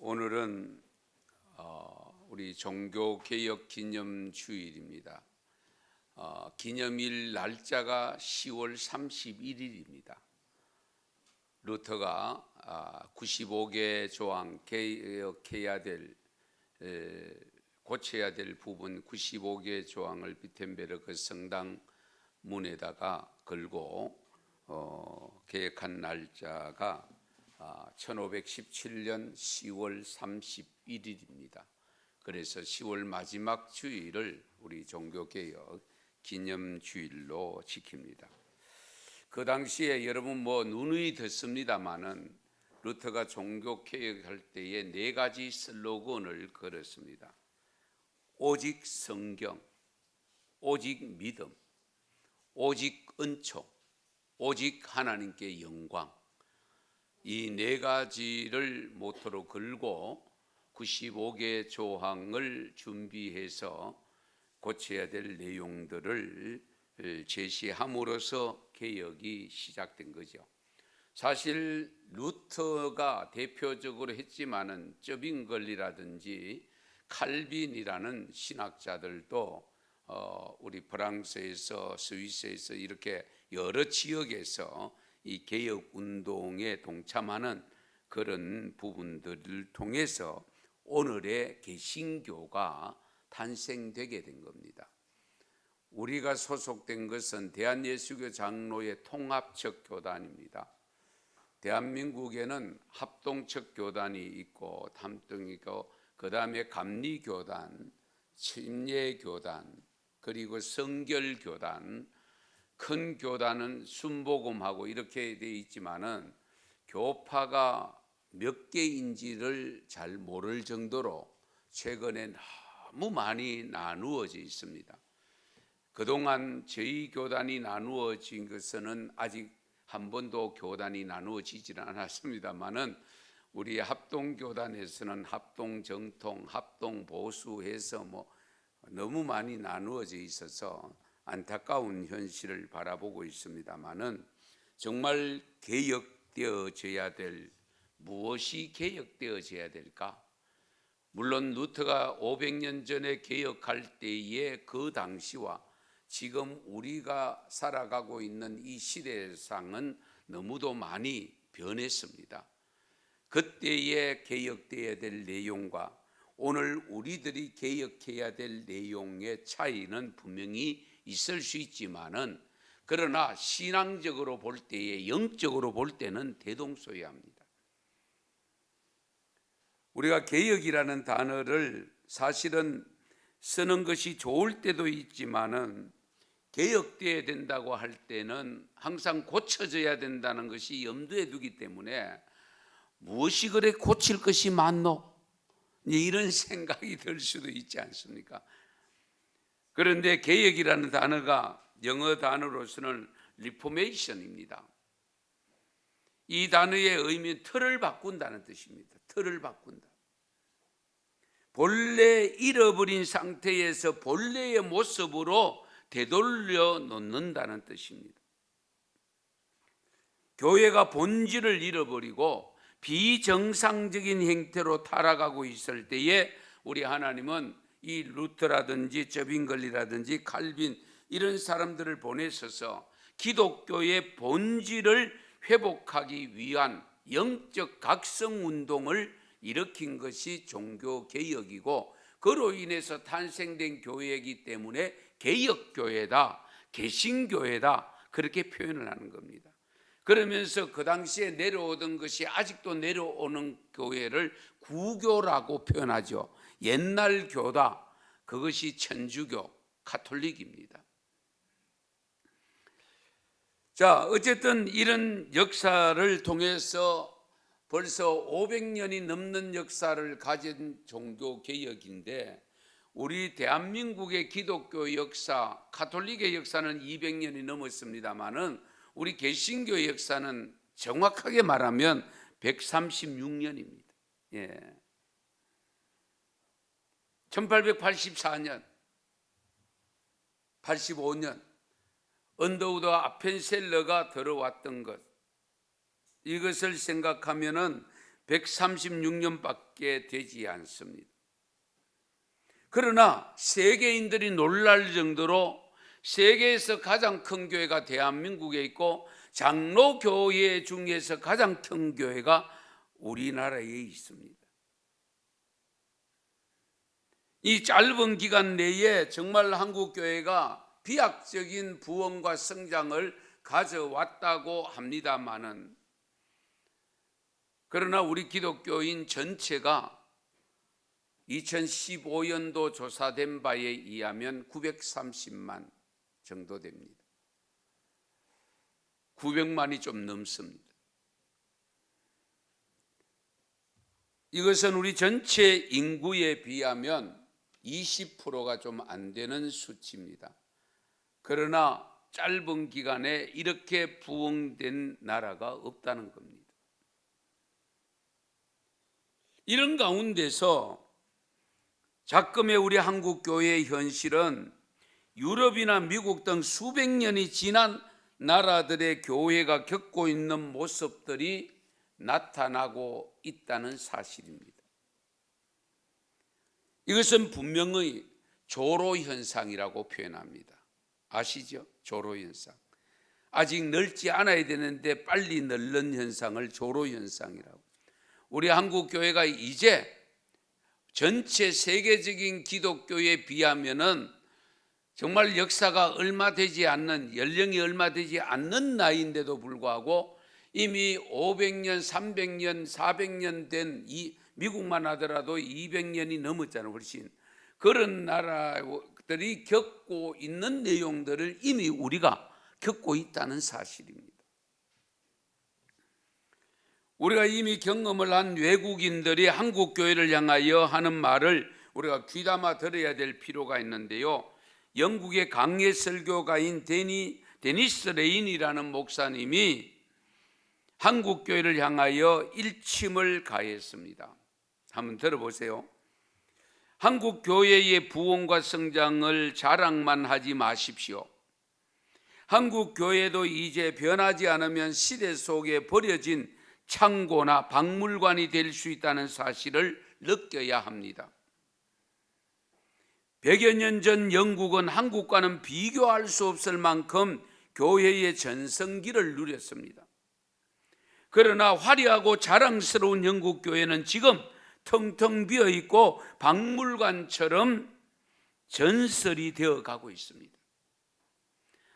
오늘은 우리 종교개혁 기념주일입니다. 기념일 날짜가 10월 31일입니다. 루터가 95개 조항 개혁해야 될 고쳐야 될 부분 95개 조항을 비텐베르크 성당 문에다가 걸고 개혁한 날짜가 1517년 10월 31일입니다. 그래서 10월 마지막 주일을 우리 종교개혁 기념주일로 지킵니다. 그 당시에 여러분 누누이 듣습니다마는 루터가 종교개혁할 때에 4가지 슬로건을 걸었습니다. 오직 성경, 오직 믿음, 오직 은총, 오직 하나님께 영광. 이 4가지를 모토로 걸고 95개 조항을 준비해서 고쳐야 될 내용들을 제시함으로써 개혁이 시작된 거죠. 사실 루터가 대표적으로 했지만은 쩌빙걸리라든지 칼빈이라는 신학자들도 우리 프랑스에서 스위스에서 이렇게 여러 지역에서 이 개혁 운동에 동참하는 그런 부분들을 통해서 오늘의 개신교가 탄생되게 된 겁니다. 우리가 소속된 것은 대한예수교 장로의 통합적 교단입니다. 대한민국에는 합동적 교단이 있고 담동이고 그 다음에 감리교단, 침례교단, 그리고 성결교단, 큰 교단은 순복음하고 이렇게 되어 있지만은 교파가 몇 개인지를 잘 모를 정도로 최근에 너무 많이 나누어져 있습니다. 그동안 저희 교단이 나누어진 것은 아직 한 번도 교단이 나누어지지는 않았습니다만은 우리 합동교단에서는 합동정통, 합동보수해서 너무 많이 나누어져 있어서 안타까운 현실을 바라보고 있습니다만은 정말 개혁되어져야 될 무엇이 개혁되어져야 될까? 물론 루터가 500년 전에 개혁할 때의 그 당시와 지금 우리가 살아가고 있는 이 시대상은 너무도 많이 변했습니다. 그때에 개혁되어야 될 내용과 오늘 우리들이 개혁해야 될 내용의 차이는 분명히 있을 수 있지만은 그러나 신앙적으로 볼 때에 영적으로 볼 때는 대동소이합니다. 우리가 개혁이라는 단어를 사실은 쓰는 것이 좋을 때도 있지만은 개혁되어야 된다고 할 때는 항상 고쳐져야 된다는 것이 염두에 두기 때문에 무엇이 그래 고칠 것이 많노? 이런 생각이 들 수도 있지 않습니까? 그런데 개혁이라는 단어가 영어 단어로서는 리포메이션입니다. 이 단어의 의미는 틀을 바꾼다는 뜻입니다. 틀을 바꾼다. 본래 잃어버린 상태에서 본래의 모습으로 되돌려 놓는다는 뜻입니다. 교회가 본질을 잃어버리고 비정상적인 형태로 타락하고 있을 때에 우리 하나님은 이 루터라든지 쩌빙걸리라든지 칼빈 이런 사람들을 보내셔서 기독교의 본질을 회복하기 위한 영적 각성 운동을 일으킨 것이 종교개혁이고 그로 인해서 탄생된 교회이기 때문에 개혁교회다, 개신교회다 그렇게 표현을 하는 겁니다. 그러면서 그 당시에 내려오던 것이 아직도 내려오는 교회를 구교라고 표현하죠. 옛날 교다. 그것이 천주교, 가톨릭입니다. 자, 어쨌든 이런 역사를 통해서 벌써 500년이 넘는 역사를 가진 종교개혁인데 우리 대한민국의 기독교 역사, 가톨릭의 역사는 200년이 넘었습니다마는 우리 개신교의 역사는 정확하게 말하면 136년입니다. 1884년, 85년 언더우드 아펜셀러가 들어왔던 것 이것을 생각하면은 136년밖에 되지 않습니다. 그러나 세계인들이 놀랄 정도로 세계에서 가장 큰 교회가 대한민국에 있고 장로교회 중에서 가장 큰 교회가 우리나라에 있습니다. 이 짧은 기간 내에 정말 한국교회가 비약적인 부흥과 성장을 가져왔다고 합니다마는, 그러나 우리 기독교인 전체가 2015년도 조사된 바에 의하면 930만 정도 됩니다. 900만이 좀 넘습니다. 이것은 우리 전체 인구에 비하면 20%가 좀 안 되는 수치입니다. 그러나 짧은 기간에 이렇게 부흥된 나라가 없다는 겁니다. 이런 가운데서 작금의 우리 한국 교회의 현실은 유럽이나 미국 등 수백 년이 지난 나라들의 교회가 겪고 있는 모습들이 나타나고 있다는 사실입니다. 이것은 분명히 조로 현상이라고 표현합니다. 아시죠? 조로 현상. 아직 넓지 않아야 되는데 빨리 넓는 현상을 조로 현상이라고. 우리 한국 교회가 이제 전체 세계적인 기독교에 비하면은 정말 역사가 얼마 되지 않는, 연령이 얼마 되지 않는 나이인데도 불구하고 이미 500년, 300년, 400년 된 이 미국만 하더라도 200년이 넘었잖아요. 훨씬. 그런 나라들이 겪고 있는 내용들을 이미 우리가 겪고 있다는 사실입니다. 우리가 이미 경험을 한 외국인들이 한국 교회를 향하여 하는 말을 우리가 귀담아 들어야 될 필요가 있는데요. 영국의 강예 설교가인 데니스 레인이라는 목사님이 한국 교회를 향하여 일침을 가했습니다. 한번 들어보세요. 한국 교회의 부흥과 성장을 자랑만 하지 마십시오. 한국 교회도 이제 변하지 않으면 시대 속에 버려진 창고나 박물관이 될 수 있다는 사실을 느껴야 합니다. 100여 년 전 영국은 한국과는 비교할 수 없을 만큼 교회의 전성기를 누렸습니다. 그러나 화려하고 자랑스러운 영국 교회는 지금 텅텅 비어 있고 박물관처럼 전설이 되어 가고 있습니다.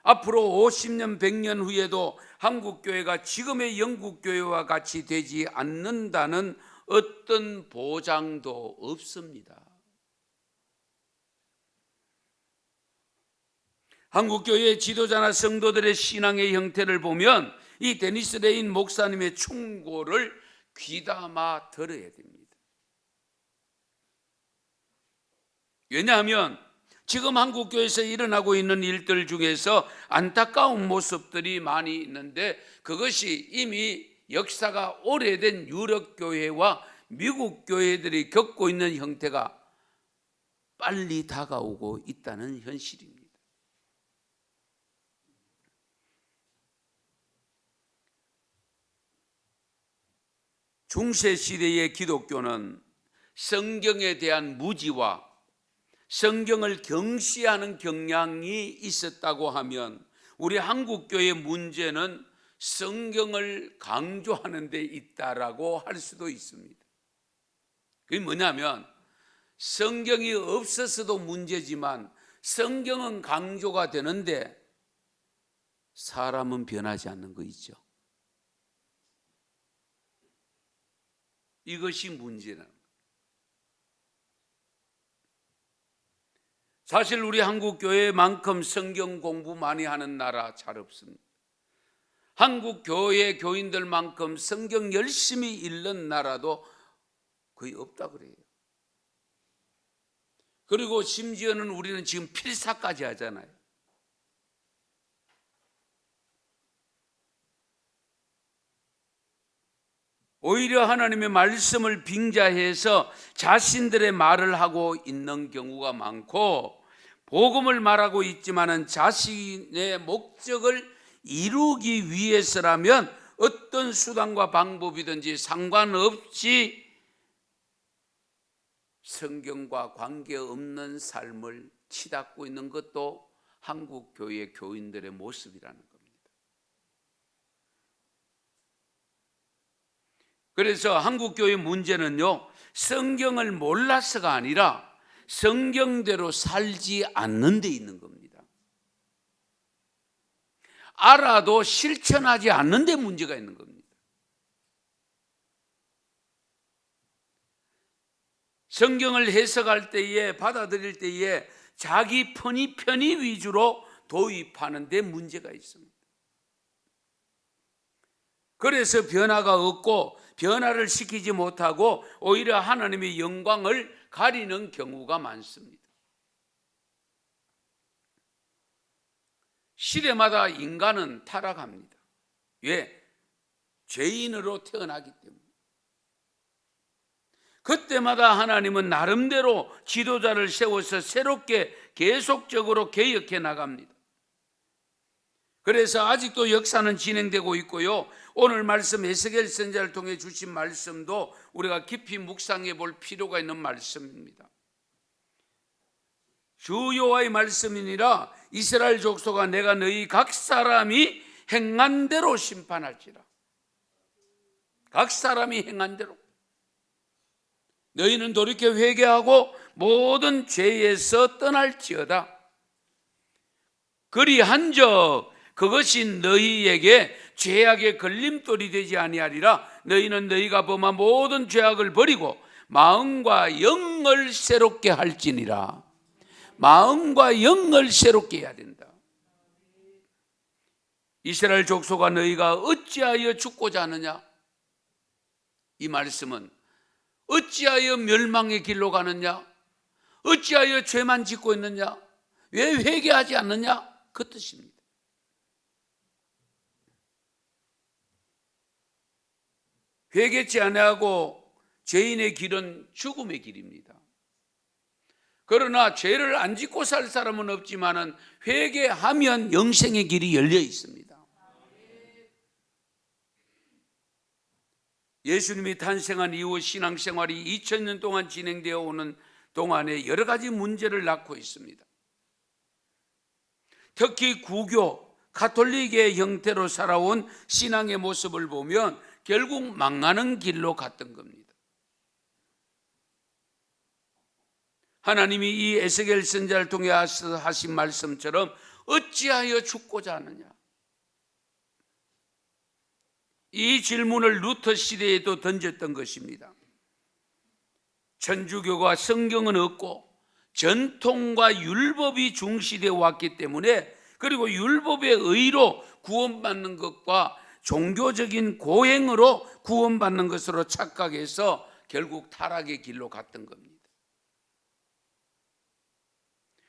앞으로 50년, 100년 후에도 한국 교회가 지금의 영국 교회와 같이 되지 않는다는 어떤 보장도 없습니다. 한국 교회의 지도자나 성도들의 신앙의 형태를 보면 이 데니스 레인 목사님의 충고를 귀담아 들어야 됩니다. 왜냐하면 지금 한국 교회에서 일어나고 있는 일들 중에서 안타까운 모습들이 많이 있는데, 그것이 이미 역사가 오래된 유럽 교회와 미국 교회들이 겪고 있는 형태가 빨리 다가오고 있다는 현실입니다. 중세 시대의 기독교는 성경에 대한 무지와 성경을 경시하는 경향이 있었다고 하면, 우리 한국 교회의 문제는 성경을 강조하는 데 있다라고 할 수도 있습니다. 그게 뭐냐면, 성경이 없어서도 문제지만 성경은 강조가 되는데 사람은 변하지 않는 거 있죠. 이것이 문제는. 사실 우리 한국 교회만큼 성경 공부 많이 하는 나라 잘 없습니다. 한국 교회 교인들만큼 성경 열심히 읽는 나라도 거의 없다 그래요. 그리고 심지어는 우리는 지금 필사까지 하잖아요. 오히려 하나님의 말씀을 빙자해서 자신들의 말을 하고 있는 경우가 많고, 복음을 말하고 있지만은 자신의 목적을 이루기 위해서라면 어떤 수단과 방법이든지 상관없이 성경과 관계없는 삶을 치닫고 있는 것도 한국 교회 교인들의 모습이라는 겁니다. 그래서 한국 교회 문제는요, 성경을 몰라서가 아니라 성경대로 살지 않는 데 있는 겁니다. 알아도 실천하지 않는 데 문제가 있는 겁니다. 성경을 해석할 때에, 받아들일 때에 자기 편의 위주로 도입하는 데 문제가 있습니다. 그래서 변화가 없고 변화를 시키지 못하고 오히려 하나님의 영광을 가리는 경우가 많습니다. 시대마다 인간은 타락합니다. 왜? 죄인으로 태어나기 때문에. 그때마다 하나님은 나름대로 지도자를 세워서 새롭게 계속적으로 개혁해 나갑니다. 그래서 아직도 역사는 진행되고 있고요, 오늘 말씀 에스겔 선지자를 통해 주신 말씀도 우리가 깊이 묵상해 볼 필요가 있는 말씀입니다. 주 여호와의 말씀이니라. 이스라엘 족속아, 내가 너희 각 사람이 행한 대로 심판할지라. 각 사람이 행한 대로. 너희는 돌이켜 회개하고 모든 죄에서 떠날지어다. 그리한즉 그것이 너희에게 죄악의 걸림돌이 되지 아니하리라. 너희는 너희가 범한 모든 죄악을 버리고 마음과 영을 새롭게 할지니라. 마음과 영을 새롭게 해야 된다. 이스라엘 족속아, 너희가 어찌하여 죽고자 하느냐? 이 말씀은 어찌하여 멸망의 길로 가느냐? 어찌하여 죄만 짓고 있느냐? 왜 회개하지 않느냐? 그 뜻입니다. 회개치 아니하고 죄인의 길은 죽음의 길입니다. 그러나 죄를 안 짓고 살 사람은 없지만은 회개하면 영생의 길이 열려 있습니다. 예수님이 탄생한 이후 신앙생활이 2000년 동안 진행되어 오는 동안에 여러 가지 문제를 낳고 있습니다. 특히 구교, 가톨릭의 형태로 살아온 신앙의 모습을 보면 결국 망하는 길로 갔던 겁니다. 하나님이 이 에스겔 선지자를 통해 하신 말씀처럼 어찌하여 죽고자 하느냐? 이 질문을 루터 시대에도 던졌던 것입니다. 천주교가 성경은 없고 전통과 율법이 중시되어 왔기 때문에, 그리고 율법의 의로 구원받는 것과 종교적인 고행으로 구원받는 것으로 착각해서 결국 타락의 길로 갔던 겁니다.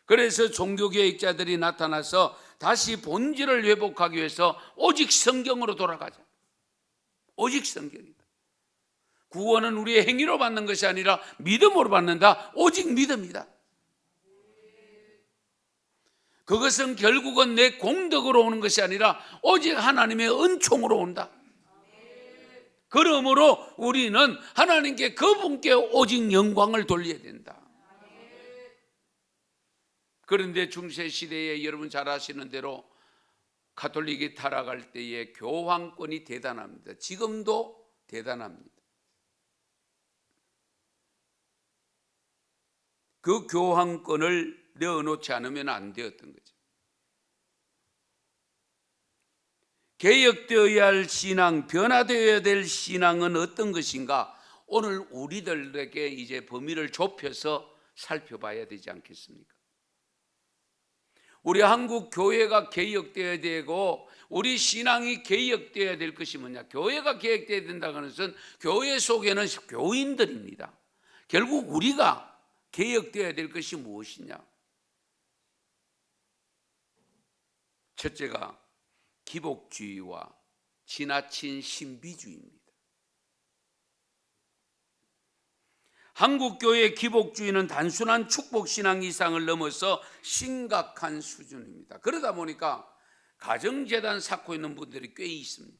그래서 종교개혁자들이 나타나서 다시 본질을 회복하기 위해서 오직 성경으로 돌아가자. 오직 성경이다. 구원은 우리의 행위로 받는 것이 아니라 믿음으로 받는다. 오직 믿음이다. 그것은 결국은 내 공덕으로 오는 것이 아니라 오직 하나님의 은총으로 온다. 그러므로 우리는 하나님께, 그분께 오직 영광을 돌려야 된다. 그런데 중세시대에 여러분 잘 아시는 대로 가톨릭이 타락할 때의 교황권이 대단합니다. 지금도 대단합니다. 그 교황권을 넣어놓지 않으면 안 되었던 거죠. 개혁되어야 할 신앙, 변화되어야 될 신앙은 어떤 것인가? 오늘 우리들에게 이제 범위를 좁혀서 살펴봐야 되지 않겠습니까? 우리 한국 교회가 개혁되어야 되고 우리 신앙이 개혁되어야 될 것이 뭐냐? 교회가 개혁되어야 된다는 것은 교회 속에는 교인들입니다. 결국 우리가 개혁되어야 될 것이 무엇이냐? 첫째가 기복주의와 지나친 신비주의입니다. 한국교회의 기복주의는 단순한 축복신앙 이상을 넘어서 심각한 수준입니다. 그러다 보니까 가정재단 쌓고 있는 분들이 꽤 있습니다.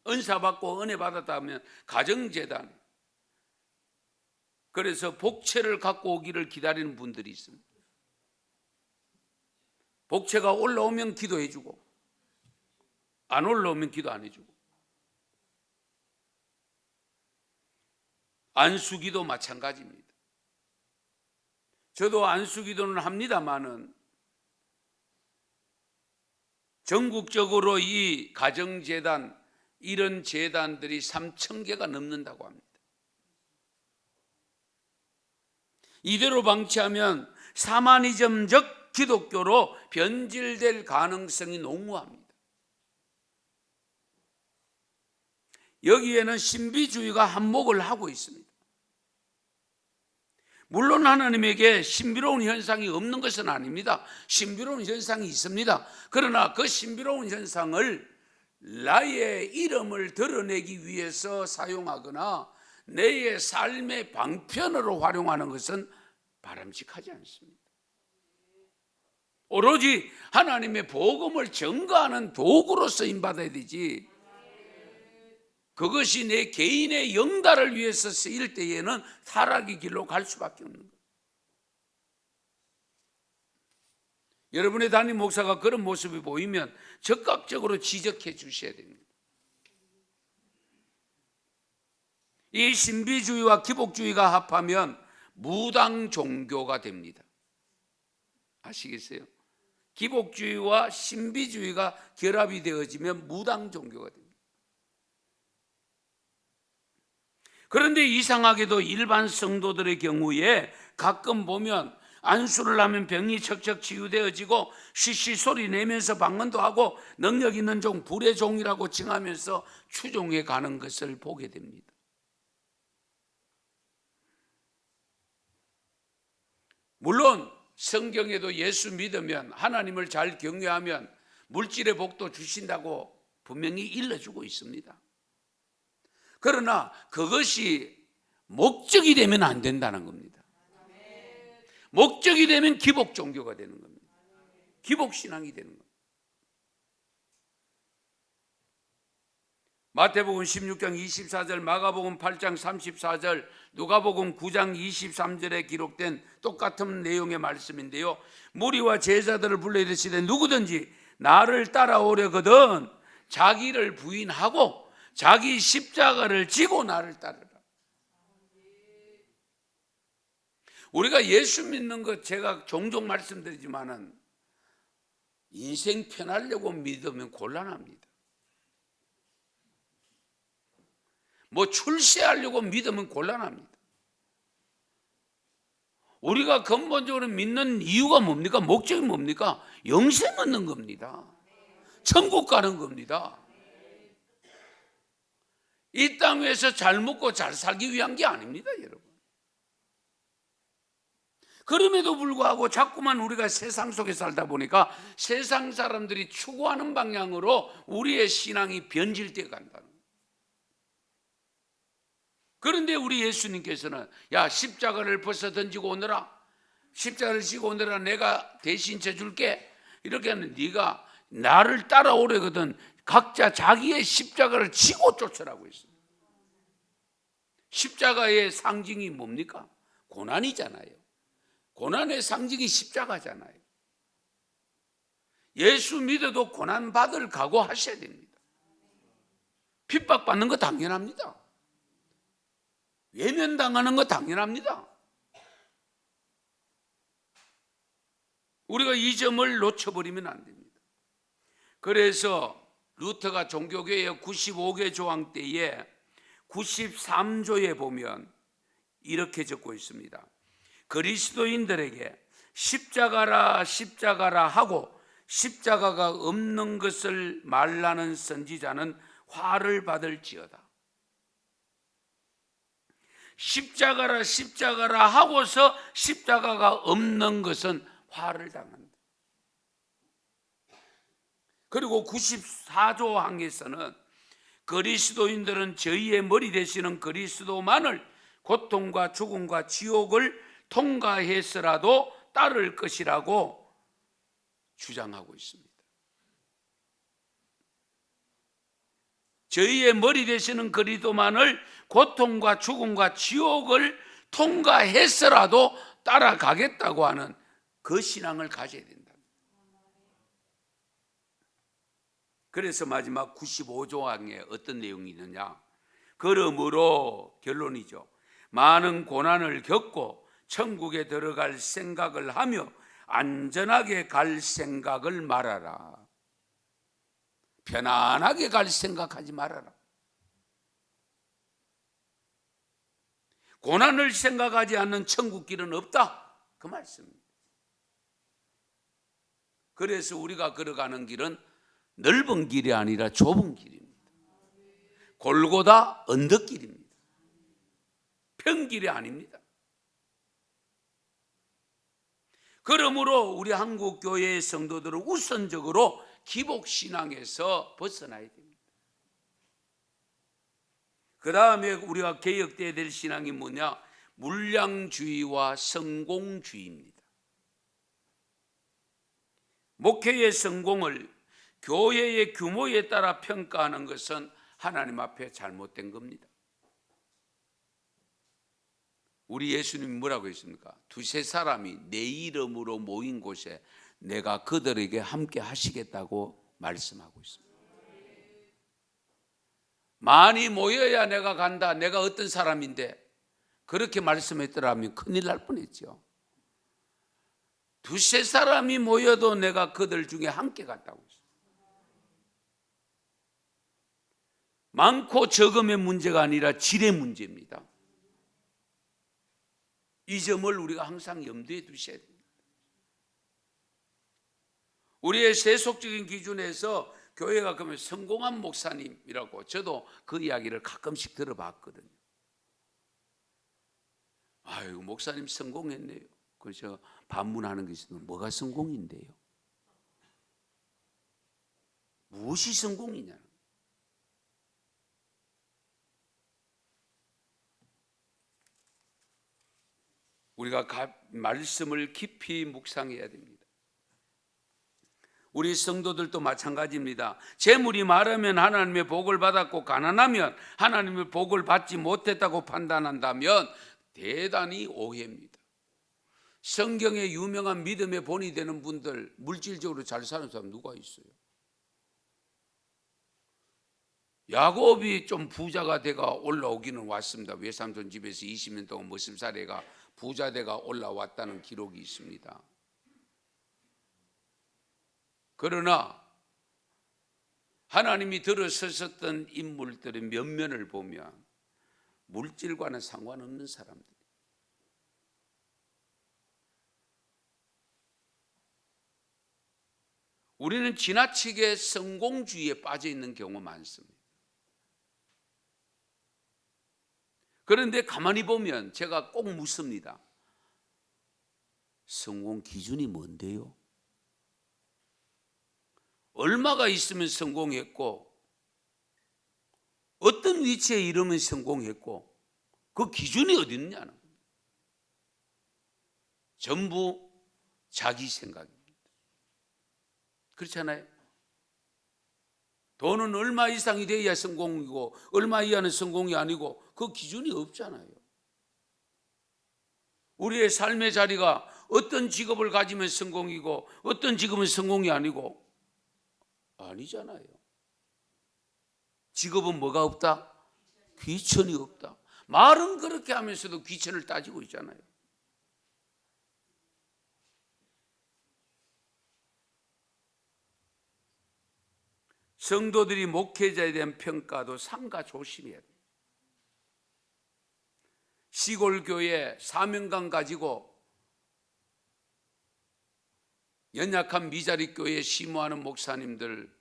은사 받고 은혜 받았다 하면 가정재단, 그래서 복채를 갖고 오기를 기다리는 분들이 있습니다. 복채가 올라오면 기도해 주고 안 올라오면 기도 안 해주고, 안수기도 마찬가지입니다. 저도 안수기도는 합니다마는 전국적으로 이 가정재단, 이런 재단들이 3,000개가 넘는다고 합니다. 이대로 방치하면 사마니즘적 기독교로 변질될 가능성이 농후합니다. 여기에는 신비주의가 한몫을 하고 있습니다. 물론 하나님에게 신비로운 현상이 없는 것은 아닙니다. 신비로운 현상이 있습니다. 그러나 그 신비로운 현상을 나의 이름을 드러내기 위해서 사용하거나 내 삶의 방편으로 활용하는 것은 바람직하지 않습니다. 오로지 하나님의 복음을 전가하는 도구로 쓰임받아야 되지, 그것이 내 개인의 영달을 위해서 쓰일 때에는 타락의 길로 갈 수밖에 없는 거예요. 여러분의 담임 목사가 그런 모습이 보이면 적극적으로 지적해 주셔야 됩니다. 이 신비주의와 기복주의가 합하면 무당 종교가 됩니다. 아시겠어요? 기복주의와 신비주의가 결합이 되어지면 무당 종교가 됩니다. 그런데 이상하게도 일반 성도들의 경우에 가끔 보면 안수를 하면 병이 척척 치유되어지고 쉬쉬 소리 내면서 방언도 하고 능력 있는 종, 불의 종이라고 칭하면서 추종해 가는 것을 보게 됩니다. 물론 성경에도 예수 믿으면, 하나님을 잘 경외하면 물질의 복도 주신다고 분명히 일러주고 있습니다. 그러나 그것이 목적이 되면 안 된다는 겁니다. 목적이 되면 기복 종교가 되는 겁니다. 기복 신앙이 되는 겁니다. 마태복음 16장 24절, 마가복음 8장 34절, 누가복음 9장 23절에 기록된 똑같은 내용의 말씀인데요, 무리와 제자들을 불러 이르시되 누구든지 나를 따라오려거든 자기를 부인하고 자기 십자가를 지고 나를 따르라. 우리가 예수 믿는 것, 제가 종종 말씀드리지만은 인생 편하려고 믿으면 곤란합니다. 뭐 출세하려고 믿으면 곤란합니다. 우리가 근본적으로 믿는 이유가 뭡니까? 목적이 뭡니까? 영생 얻는 겁니다. 천국 가는 겁니다. 이 땅 위에서 잘 먹고 잘 살기 위한 게 아닙니다, 여러분. 그럼에도 불구하고 자꾸만 우리가 세상 속에 살다 보니까 세상 사람들이 추구하는 방향으로 우리의 신앙이 변질되어 간다는 거예요. 그런데 우리 예수님께서는 야, 십자가를 벗어 던지고 오너라, 십자가를 지고 오너라, 내가 대신 져줄게. 이렇게 하면 네가 나를 따라오려거든 각자 자기의 십자가를 지고 쫓으라고 했습니다. 십자가의 상징이 뭡니까? 고난이잖아요. 고난의 상징이 십자가잖아요. 예수 믿어도 고난 받을 각오하셔야 됩니다. 핍박받는 거 당연합니다. 외면당하는 거 당연합니다. 우리가 이 점을 놓쳐버리면 안 됩니다. 그래서 루터가 종교개혁 95개 조항 때에 93조에 보면 이렇게 적고 있습니다. 그리스도인들에게 십자가라 십자가라 하고 십자가가 없는 것을 말하는 선지자는 화를 받을지어다. 십자가라 십자가라 하고서 십자가가 없는 것은 화를 당한다. 그리고 94조 항에서는 그리스도인들은 저희의 머리 되시는 그리스도만을 고통과 죽음과 지옥을 통과해서라도 따를 것이라고 주장하고 있습니다. 저희의 머리 되시는 그리스도만을 고통과 죽음과 지옥을 통과해서라도 따라가겠다고 하는 그 신앙을 가져야 된다. 그래서 마지막 95조항에 어떤 내용이 있느냐? 그러므로 결론이죠. 많은 고난을 겪고 천국에 들어갈 생각을 하며 안전하게 갈 생각을 말하라. 편안하게 갈 생각하지 말아라. 고난을 생각하지 않는 천국 길은 없다, 그 말씀입니다. 그래서 우리가 걸어가는 길은 넓은 길이 아니라 좁은 길입니다. 골고다 언덕길입니다. 평길이 아닙니다. 그러므로 우리 한국 교회의 성도들은 우선적으로 기복신앙에서 벗어나야 됩니다. 그 다음에 우리가 개혁돼야 될 신앙이 뭐냐? 물량주의와 성공주의입니다. 목회의 성공을 교회의 규모에 따라 평가하는 것은 하나님 앞에 잘못된 겁니다. 우리 예수님이 뭐라고 했습니까? 두세 사람이 내 이름으로 모인 곳에 내가 그들에게 함께 하시겠다고 말씀하고 있습니다. 많이 모여야 내가 간다, 내가 어떤 사람인데, 그렇게 말씀했더라면 큰일 날 뻔했죠. 두세 사람이 모여도 내가 그들 중에 함께 갔다고 했어요. 많고 적음의 문제가 아니라 질의 문제입니다. 이 점을 우리가 항상 염두에 두셔야 됩니다. 우리의 세속적인 기준에서 교회가 그러면 성공한 목사님이라고, 저도 그 이야기를 가끔씩 들어봤거든요. 아유, 목사님 성공했네요. 그래서 반문하는 게 있으면 뭐가 성공인데요? 무엇이 성공이냐? 우리가 말씀을 깊이 묵상해야 됩니다. 우리 성도들도 마찬가지입니다. 재물이 많으면 하나님의 복을 받았고 가난하면 하나님의 복을 받지 못했다고 판단한다면 대단히 오해입니다. 성경에 유명한 믿음의 본이 되는 분들, 물질적으로 잘 사는 사람 누가 있어요? 야곱이 좀 부자가 돼가 올라오기는 왔습니다. 외삼촌 집에서 20년 동안 머슴 살해가 부자 돼가 올라왔다는 기록이 있습니다. 그러나 하나님이 들어섰었던 인물들의 면면을 보면 물질과는 상관없는 사람들. 우리는 지나치게 성공주의에 빠져 있는 경우가 많습니다. 그런데 가만히 보면 제가 꼭 묻습니다. 성공 기준이 뭔데요? 얼마가 있으면 성공했고, 어떤 위치에 이르면 성공했고, 그 기준이 어디 있느냐는 겁니다. 전부 자기 생각입니다. 그렇잖아요? 돈은 얼마 이상이 돼야 성공이고 얼마 이하는 성공이 아니고 그 기준이 없잖아요. 우리의 삶의 자리가 어떤 직업을 가지면 성공이고 어떤 직업은 성공이 아니고 아니잖아요. 직업은 뭐가 없다? 귀천이 없다. 말은 그렇게 하면서도 귀천을 따지고 있잖아요. 성도들이 목회자에 대한 평가도 삼가 조심해야 돼요. 시골 교회 사명감 가지고 연약한 미자리 교회에 심호하는 목사님들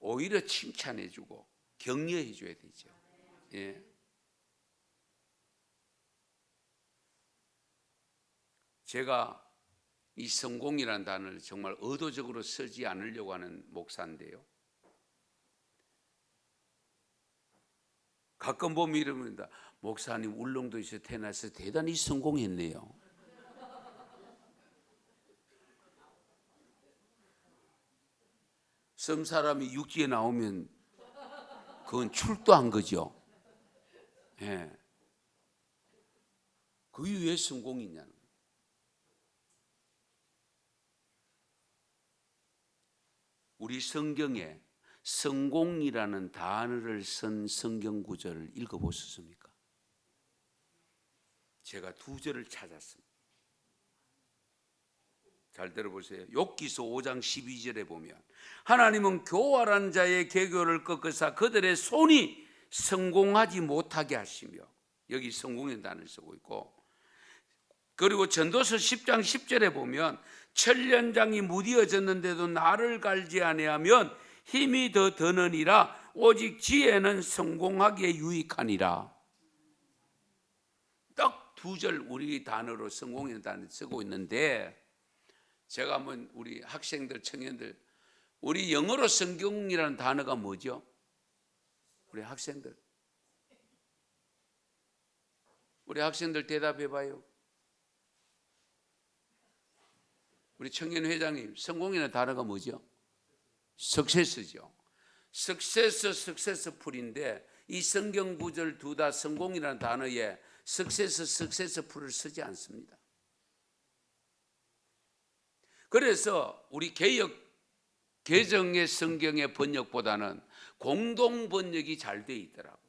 오히려 칭찬해주고 격려해줘야 되죠. 예. 제가 이 성공이라는 단어를 정말 의도적으로 쓰지 않으려고 하는 목사인데요. 가끔 보면 이럽니다. 목사님 울릉도에서 태어나서 대단히 성공했네요. 섬 사람이 육지에 나오면 그건 출도한 거죠. 예. 그게 왜 성공이냐는 거예요. 우리 성경에 성공이라는 단어를 쓴 성경 구절을 읽어보셨습니까? 제가 두 절을 찾았습니다. 잘 들어보세요. 욥기서 5장 12절에 보면 하나님은 교활한 자의 계교를 꺾으사 그들의 손이 성공하지 못하게 하시며, 여기 성공의 단어를 쓰고 있고, 그리고 전도서 10장 10절에 보면 천년장이 무디어졌는데도 나를 갈지 아니하면 힘이 더 드느니라 오직 지혜는 성공하기에 유익하니라. 딱 두 절 우리 단어로 성공의 단어를 쓰고 있는데, 제가 한번 우리 학생들, 청년들, 우리 영어로 성공이라는 단어가 뭐죠? 우리 학생들 대답해 봐요. 우리 청년 회장님, 성공이라는 단어가 뭐죠? 석세스죠. 석세스풀인데 이 성경 구절 둘 다 성공이라는 단어에 석세스풀을 쓰지 않습니다. 그래서 우리 개정의 성경의 번역보다는 공동 번역이 잘 돼 있더라고요.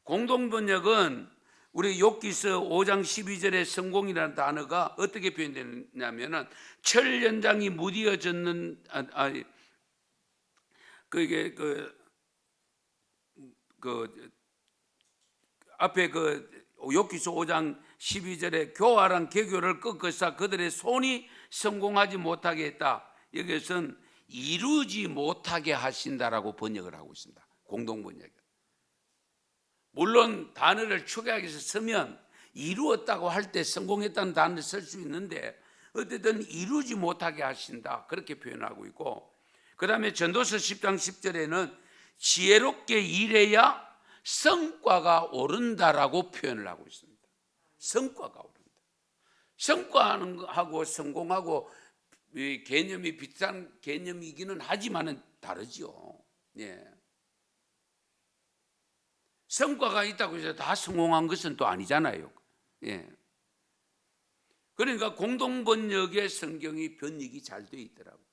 공동 번역은 우리 욥기서 5장 12절의 성공이라는 단어가 어떻게 표현되냐면은 철연장이 무디어졌는 그게 앞에 욥기서 5장 12절에 교활한 계교를 꺾으사 그들의 손이 성공하지 못하게 했다. 여기서는 이루지 못하게 하신다라고 번역을 하고 있습니다. 공동 번역. 물론 단어를 축약해서 쓰면 이루었다고 할 때 성공했다는 단어를 쓸 수 있는데 어쨌든 이루지 못하게 하신다, 그렇게 표현하고 있고, 그 다음에 전도서 10장 10절에는 지혜롭게 일해야 성과가 오른다라고 표현을 하고 있습니다. 성과가 오른다. 성과하고 성공하고 개념이 비슷한 개념이기는 하지만은 다르죠. 예. 성과가 있다고 해서 다 성공한 것은 또 아니잖아요. 예. 그러니까 공동 번역의 성경이 번역이 잘 되어 있더라고요.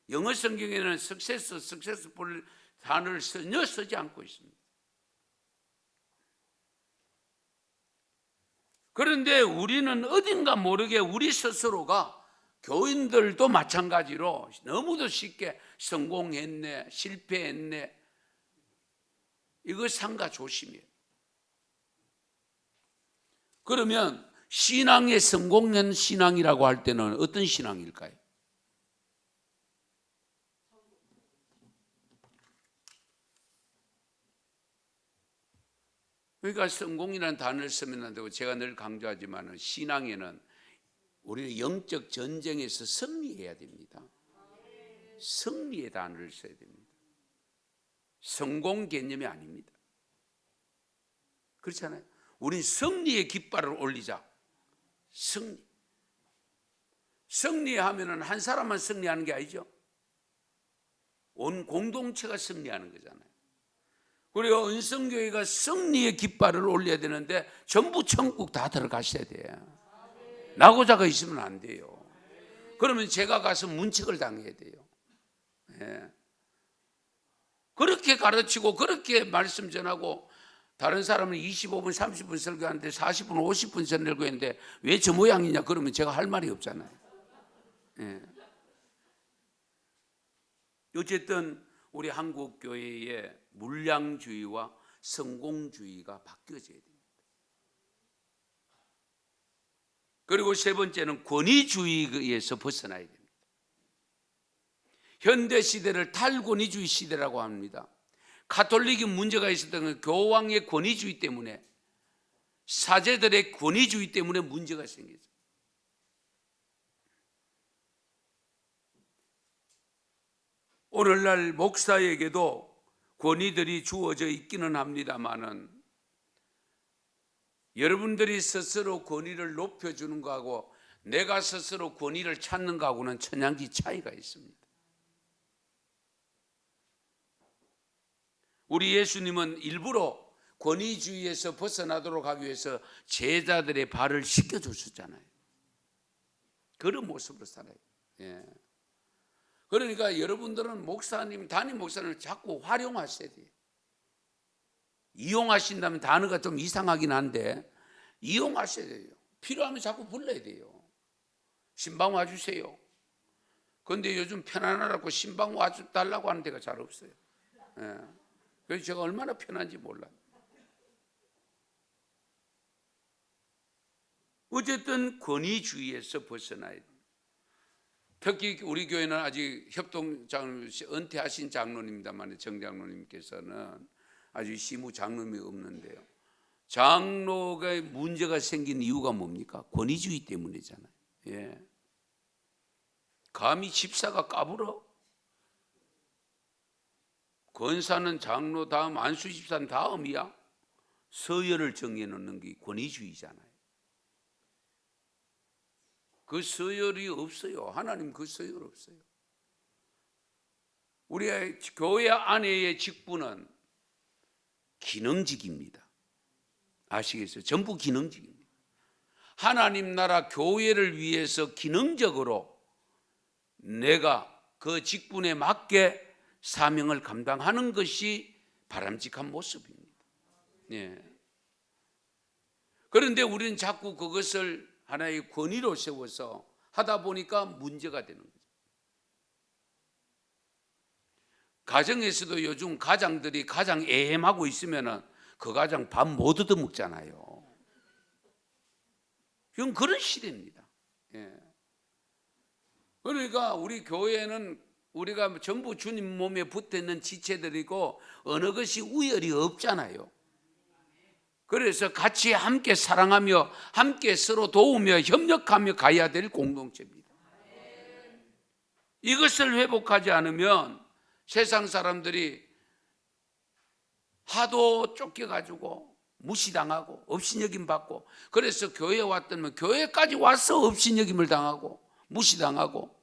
영어 성경에는 successful 단어를 전혀 쓰지 않고 있습니다. 그런데 우리는 어딘가 모르게 우리 스스로가, 교인들도 마찬가지로 너무도 쉽게 성공했네, 실패했네, 이거 삼가 조심해요. 그러면 신앙의 성공한 신앙이라고 할 때는 어떤 신앙일까요? 그러니까 성공이라는 단어를 쓰면 안 되고, 제가 늘 강조하지만 신앙에는 우리는 영적 전쟁에서 승리해야 됩니다. 승리의 단어를 써야 됩니다. 성공 개념이 아닙니다. 그렇잖아요. 우린 승리의 깃발을 올리자. 승리하면은 한 사람만 승리하는 게 아니죠. 온 공동체가 승리하는 거잖아요. 그리고 은성교회가 승리의 깃발을 올려야 되는데 전부 천국 다 들어가셔야 돼요. 낙오자가 있으면 안 돼요. 그러면 제가 가서 문책을 당해야 돼요. 예. 그렇게 가르치고 그렇게 말씀 전하고, 다른 사람은 25분 30분 설교하는데 40분 50분 설교했는데 왜 저 모양이냐 그러면 제가 할 말이 없잖아요. 예. 어쨌든 우리 한국 교회의 물량주의와 성공주의가 바뀌어져야 됩니다. 그리고 세 번째는 권위주의에서 벗어나야 됩니다. 현대 시대를 탈권위주의 시대라고 합니다. 가톨릭이 문제가 있었던 건 교황의 권위주의 때문에, 사제들의 권위주의 때문에 문제가 생겼어요. 오늘날 목사에게도 권위들이 주어져 있기는 합니다만은, 여러분들이 스스로 권위를 높여주는 거하고 내가 스스로 권위를 찾는 거하고는 천양지 차이가 있습니다. 우리 예수님은 일부러 권위주의에서 벗어나도록 하기 위해서 제자들의 발을 씻겨줬었잖아요. 그런 모습으로 살아요. 예. 그러니까 여러분들은 목사님, 담임 목사님을 자꾸 활용하셔야 돼요. 이용하신다면 단어가 좀 이상하긴 한데 이용하셔야 돼요. 필요하면 자꾸 불러야 돼요. 신방 와주세요. 그런데 요즘 편안하라고 신방 와달라고 하는 데가 잘 없어요. 예. 그래서 제가 얼마나 편한지 몰라요. 어쨌든 권위주의에서 벗어나야 돼요. 특히 우리 교회는 아직 협동장로 은퇴하신 장로님입니다만 정장로님께서는 아직 시무 장로님이 없는데요. 장로가 문제가 생긴 이유가 뭡니까? 권위주의 때문이잖아요. 예. 감히 집사가 까불어? 권사는 장로 다음, 안수 집사는 다음이야. 서열을 정해놓는 게 권위주의잖아요. 그 서열이 없어요. 하나님 그 서열 없어요. 우리의 교회 안에의 직분은 기능직입니다. 아시겠어요? 전부 기능직입니다. 하나님 나라 교회를 위해서 기능적으로 내가 그 직분에 맞게 사명을 감당하는 것이 바람직한 모습입니다. 예. 그런데 우리는 자꾸 그것을 하나의 권위로 세워서 하다 보니까 문제가 되는 거죠. 가정에서도 요즘 가장들이 가장 애헴하고 있으면 그 가장 밥 못 얻어먹잖아요. 이건 그런 시대입니다. 예. 그러니까 우리 교회는 우리가 전부 주님 몸에 붙어있는 지체들이고 어느 것이 우열이 없잖아요. 그래서 같이 함께 사랑하며 함께 서로 도우며 협력하며 가야 될 공동체입니다. 이것을 회복하지 않으면 세상 사람들이 하도 쫓겨가지고 무시당하고 업신여김 받고, 그래서 교회에 왔더니 교회까지 와서 업신여김을 당하고 무시당하고,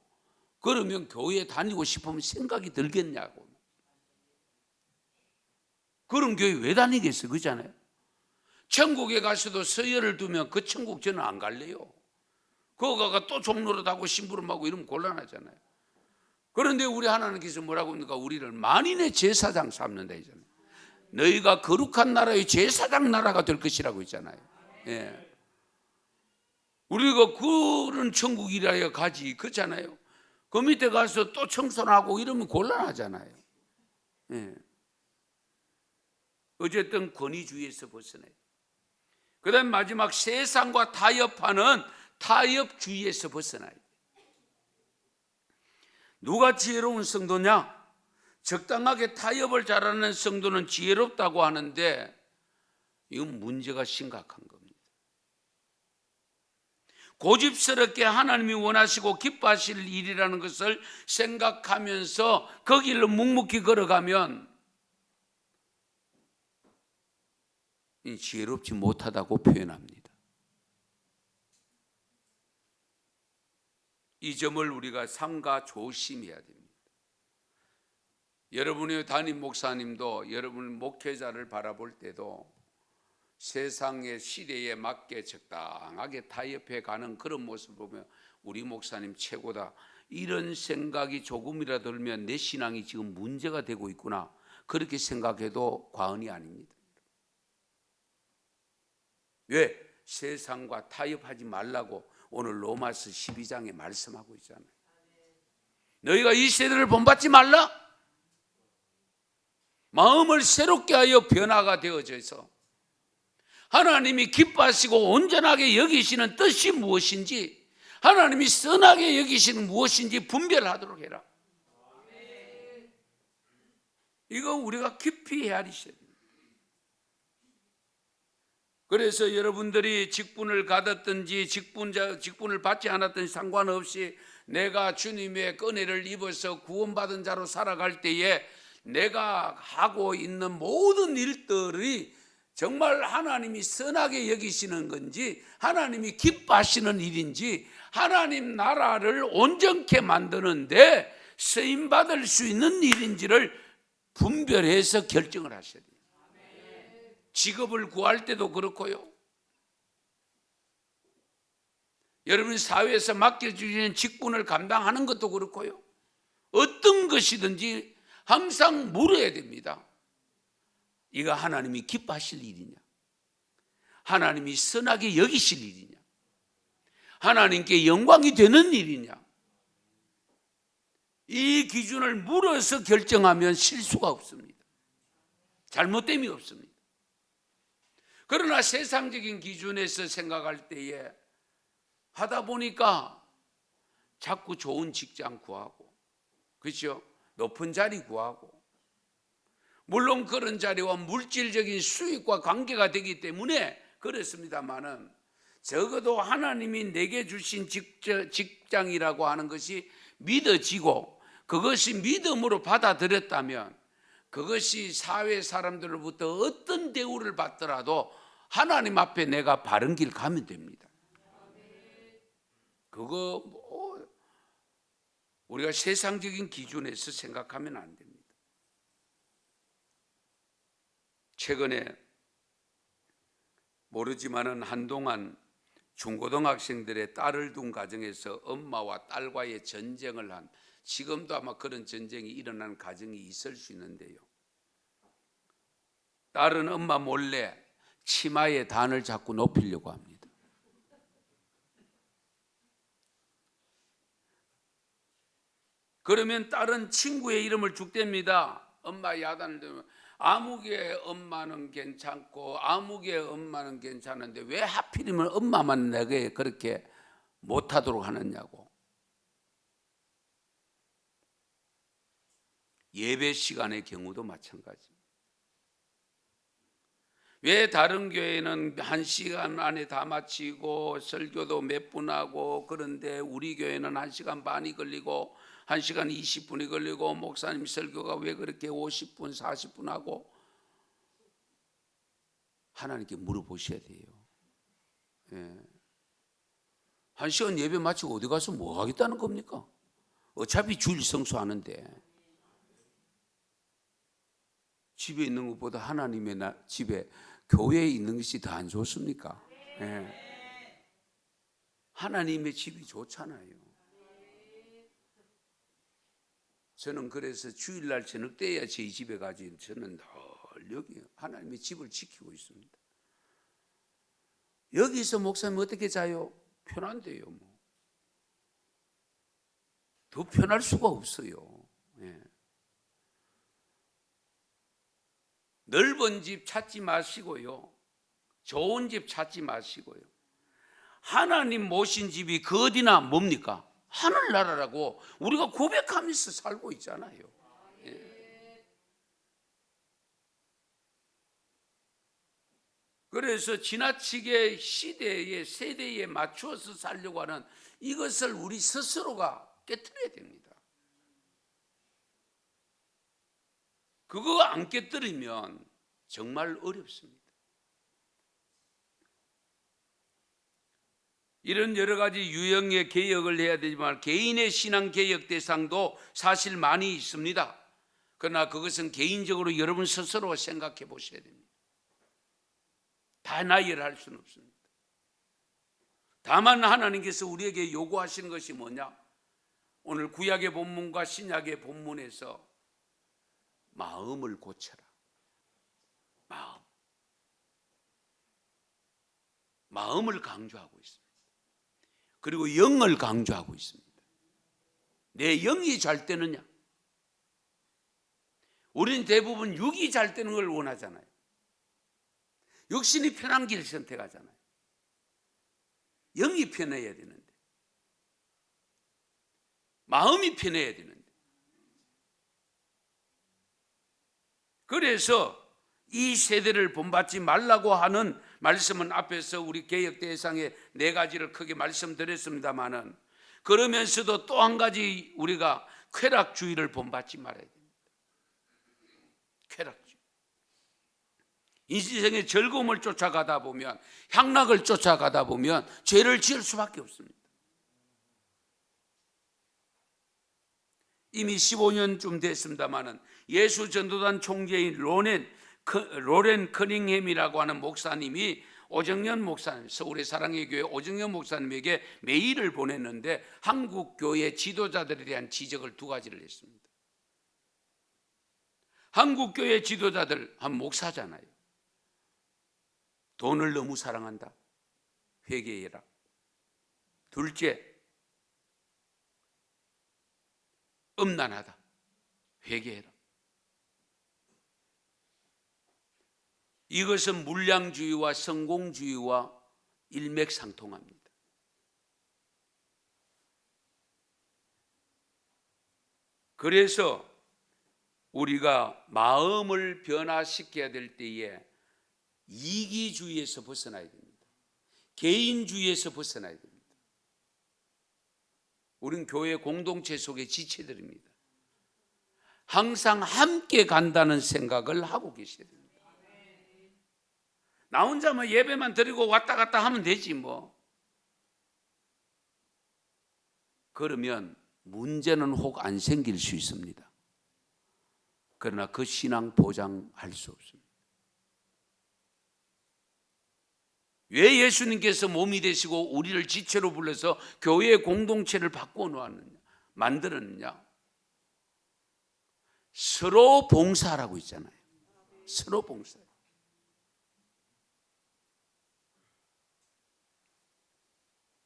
그러면 교회에 다니고 싶으면 생각이 들겠냐고. 그런 교회 왜 다니겠어요? 그렇잖아요. 천국에 가서도 서열을 두면 그 천국 저는 안 갈래요. 거기가 또 종노릇하고 심부름하고 이러면 곤란하잖아요. 그런데 우리 하나님께서 뭐라고 합니까? 우리를 만인의 제사장 삼는다 했잖아요. 너희가 거룩한 나라의 제사장 나라가 될 것이라고 했잖아요. 예. 우리가 그런 천국이라야 가지, 그렇잖아요. 그 밑에 가서 또 청소하고 이러면 곤란하잖아요. 예. 어쨌든 권위주의에서 벗어나요. 그 다음 마지막 세상과 타협하는 타협주의에서 벗어나요. 누가 지혜로운 성도냐? 적당하게 타협을 잘하는 성도는 지혜롭다고 하는데 이건 문제가 심각한 겁니다. 고집스럽게 하나님이 원하시고 기뻐하실 일이라는 것을 생각하면서 그 길로 묵묵히 걸어가면 지혜롭지 못하다고 표현합니다. 이 점을 우리가 삼가 조심해야 됩니다. 여러분의 담임 목사님도 여러분 목회자를 바라볼 때도 세상의 시대에 맞게 적당하게 타협해 가는 그런 모습을 보면 우리 목사님 최고다, 이런 생각이 조금이라도 들면 내 신앙이 지금 문제가 되고 있구나, 그렇게 생각해도 과언이 아닙니다. 왜? 세상과 타협하지 말라고 오늘 로마서 12장에 말씀하고 있잖아요. 너희가 이 세대를 본받지 말라. 마음을 새롭게 하여 변화가 되어져서 하나님이 기뻐하시고 온전하게 여기시는 뜻이 무엇인지, 하나님이 선하게 여기시는 무엇인지 분별하도록 해라. 이거 우리가 깊이 헤아리셔야 됩니다. 그래서 여러분들이 직분을 받았든지 직분을 받지 않았든지 상관없이 내가 주님의 은혜를 입어서 구원받은 자로 살아갈 때에 내가 하고 있는 모든 일들이 정말 하나님이 선하게 여기시는 건지, 하나님이 기뻐하시는 일인지, 하나님 나라를 온전케 만드는데 쓰임받을 수 있는 일인지를 분별해서 결정을 하셔야 돼요. 직업을 구할 때도 그렇고요. 여러분 사회에서 맡겨주시는 직분을 감당하는 것도 그렇고요. 어떤 것이든지 항상 물어야 됩니다. 이거 하나님이 기뻐하실 일이냐? 하나님이 선하게 여기실 일이냐? 하나님께 영광이 되는 일이냐? 이 기준을 물어서 결정하면 실수가 없습니다. 잘못됨이 없습니다. 그러나 세상적인 기준에서 생각할 때에 하다 보니까 자꾸 좋은 직장 구하고, 그렇죠? 높은 자리 구하고, 물론 그런 자리와 물질적인 수익과 관계가 되기 때문에 그렇습니다만은 적어도 하나님이 내게 주신 직장이라고 하는 것이 믿어지고 그것이 믿음으로 받아들였다면 그것이 사회 사람들로부터 어떤 대우를 받더라도 하나님 앞에 내가 바른 길 가면 됩니다. 그거 우리가 세상적인 기준에서 생각하면 안 됩니다. 최근에 모르지만은 한동안 중고등학생들의 딸을 둔 가정에서 엄마와 딸과의 전쟁을 한, 지금도 아마 그런 전쟁이 일어나는 가정이 있을 수 있는데요. 딸은 엄마 몰래 치마의 단을 자꾸 높이려고 합니다. 그러면 딸은 친구의 이름을 죽댑니다. 엄마 야단을 들면 아무개 엄마는 괜찮고 아무개 엄마는 괜찮은데 왜 하필이면 엄마만 내게 그렇게 못하도록 하느냐고. 예배 시간의 경우도 마찬가지입니다. 왜 다른 교회는 1시간 안에 다 마치고 설교도 몇 분 하고 그런데 우리 교회는 1시간 반이 걸리고 1시간 20분이 걸리고 목사님 설교가 왜 그렇게 50분 40분 하고, 하나님께 물어보셔야 돼요. 예. 1시간 예배 마치고 어디 가서 뭐 하겠다는 겁니까? 어차피 주일 성수하는데. 집에 있는 것보다 하나님의 집에 교회에 있는 것이 더 안 좋습니까? 예. 하나님의 집이 좋잖아요. 저는 그래서 주일날 저녁 때야 저희 집에 가지, 저는 늘 여기 하나님의 집을 지키고 있습니다. 여기서 목사님 어떻게 자요? 편한데요. 뭐. 더 편할 수가 없어요. 예. 넓은 집 찾지 마시고요. 좋은 집 찾지 마시고요. 하나님 모신 집이 그 어디나 뭡니까? 하늘나라라고 우리가 고백하면서 살고 있잖아요. 예. 그래서 지나치게 시대에 세대에 맞추어서 살려고 하는 이것을 우리 스스로가 깨트려야 됩니다. 그거 안 깨뜨리면 정말 어렵습니다. 이런 여러 가지 유형의 개혁을 해야 되지만 개인의 신앙 개혁 대상도 사실 많이 있습니다. 그러나 그것은 개인적으로 여러분 스스로 생각해 보셔야 됩니다. 다 나열할 수는 없습니다. 다만 하나님께서 우리에게 요구하시는 것이 뭐냐? 오늘 구약의 본문과 신약의 본문에서 마음을 고쳐라. 마음을 강조하고 있습니다. 그리고 영을 강조하고 있습니다. 내 영이 잘 되느냐? 우리는 대부분 육이 잘 되는 걸 원하잖아요. 육신이 편한 길을 선택하잖아요. 영이 편해야 되는데, 마음이 편해야 되는데. 그래서 이 세대를 본받지 말라고 하는 말씀은 앞에서 우리 개혁 대상의 4가지를 크게 말씀드렸습니다만은, 그러면서도 또 한 가지 우리가 쾌락주의를 본받지 말아야 됩니다. 쾌락주의. 인생의 즐거움을 쫓아가다 보면, 향락을 쫓아가다 보면 죄를 지을 수밖에 없습니다. 이미 15년쯤 됐습니다마는 예수 전도단 총재인 로렌 커닝햄이라고 하는 목사님이 오정연 목사님, 서울의 사랑의 교회 오정연 목사님에게 메일을 보냈는데 한국 교회 지도자들에 대한 지적을 두 가지를 했습니다. 한국 교회 지도자들, 한 목사잖아요. 돈을 너무 사랑한다. 회개해라. 둘째, 음란하다. 회개해라. 이것은 물량주의와 성공주의와 일맥상통합니다. 그래서 우리가 마음을 변화시켜야 될 때에 이기주의에서 벗어나야 됩니다. 개인주의에서 벗어나야 됩니다. 우린 교회 공동체 속의 지체들입니다. 항상 함께 간다는 생각을 하고 계셔야 됩니다. 나 혼자만 예배만 드리고 왔다 갔다 하면 되지 뭐. 그러면 문제는 혹 안 생길 수 있습니다. 그러나 그 신앙 보장할 수 없습니다. 왜 예수님께서 몸이 되시고 우리를 지체로 불러서 교회의 공동체를 바꾸어 놓았느냐, 만들었느냐? 서로 봉사라고 있잖아요. 서로 봉사.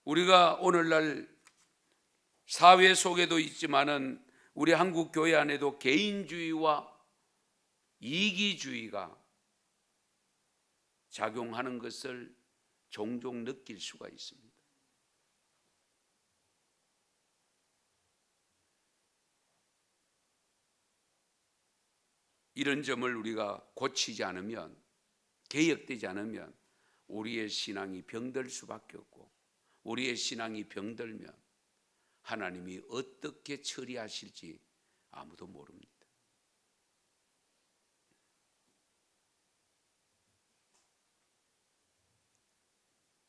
우리가 오늘날 사회 속에도 있지만은 우리 한국 교회 안에도 개인주의와 이기주의가 작용하는 것을 종종 느낄 수가 있습니다. 이런 점을 우리가 고치지 않으면, 개혁되지 않으면 우리의 신앙이 병들 수밖에 없고, 우리의 신앙이 병들면 하나님이 어떻게 처리하실지 아무도 모릅니다.